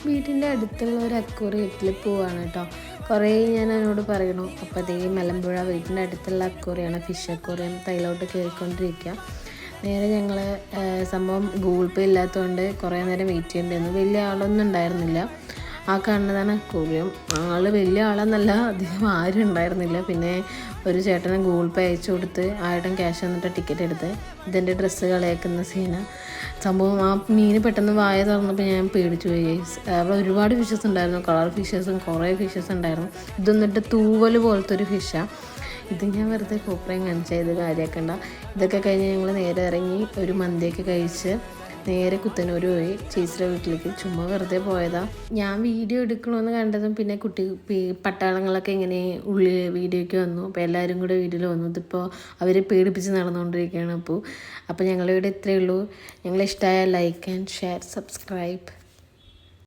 വീട്ടിൻ്റെ അടുത്തുള്ള ഒരു അക്വേറിയത്തിൽ പോവാണ് കേട്ടോ. കുറേ ഞാൻ അവനോട് പറയണു. അപ്പോൾ അതേ മലമ്പുഴ വീട്ടിൻ്റെ അടുത്തുള്ള അക്വേറിയമാണ്, ഫിഷ് അക്വേറിയം. തൈലോട്ട് കയറിക്കൊണ്ടിരിക്കുക. നേരെ ഞങ്ങൾ സംഭവം ഗൂഗിൾ പേ ഇല്ലാത്തതുകൊണ്ട് കുറേ നേരം വെയിറ്റ് ചെയ്യേണ്ടിയിരുന്നു. വലിയ ആളൊന്നും ഉണ്ടായിരുന്നില്ല. ആ കാണുന്നതാണ് അക്വേറിയം. ആൾ വലിയ ആളെന്നല്ല, അധികം ആരും ഉണ്ടായിരുന്നില്ല. പിന്നെ ഒരു ചേട്ടന് ഗൂഗിൾ പേ അയച്ചു കൊടുത്ത് 1000 ക്യാഷ് തന്നിട്ട് ടിക്കറ്റ് എടുത്ത്. ഇതെൻ്റെ ഡ്രസ്സ് കളയാക്കുന്ന സീന സംഭവം. ആ മീൻ പെട്ടെന്ന് വായ തുറന്നപ്പോൾ ഞാൻ പേടിച്ചു പോയി. അവിടെ ഒരുപാട് ഫിഷസ് ഉണ്ടായിരുന്നു, കളർ ഫിഷസും കുറേ ഫിഷസ് ഉണ്ടായിരുന്നു. ഇതൊന്നിട്ട് തൂവൽ പോലത്തെ ഒരു ഫിഷാണ്. ഇത് ഞാൻ വെറുതെ കോപ്രയും കാണിച്ചത് കാര്യമാക്കണ്ട. ഇതൊക്കെ കഴിഞ്ഞ് ഞങ്ങൾ നേരെ ഇറങ്ങി ഒരു മന്തിയൊക്കെ കഴിച്ച് നേരെ കുത്തനൂർ പോയി ചേച്ചിയുടെ വീട്ടിലേക്ക്. ചുമ്മാ വെറുതെ പോയതാ. ഞാൻ വീഡിയോ എടുക്കണമെന്ന് കണ്ടതും പിന്നെ പട്ടാളങ്ങളൊക്കെ ഇങ്ങനെ ഉള്ളിൽ വീഡിയോയ്ക്ക് വന്നു. അപ്പോൾ എല്ലാവരും കൂടെ വീഡിയോയിൽ വന്നു. ഇതിപ്പോൾ അവരെ പേടിപ്പിച്ച് നടന്നുകൊണ്ടിരിക്കുകയാണ്. അപ്പോൾ ഞങ്ങളിവിടെ ഇത്രയേ ഉള്ളൂ. ഞങ്ങളിഷ്ടമായ ലൈക്ക് ആൻഡ് ഷെയർ, സബ്സ്ക്രൈബ്.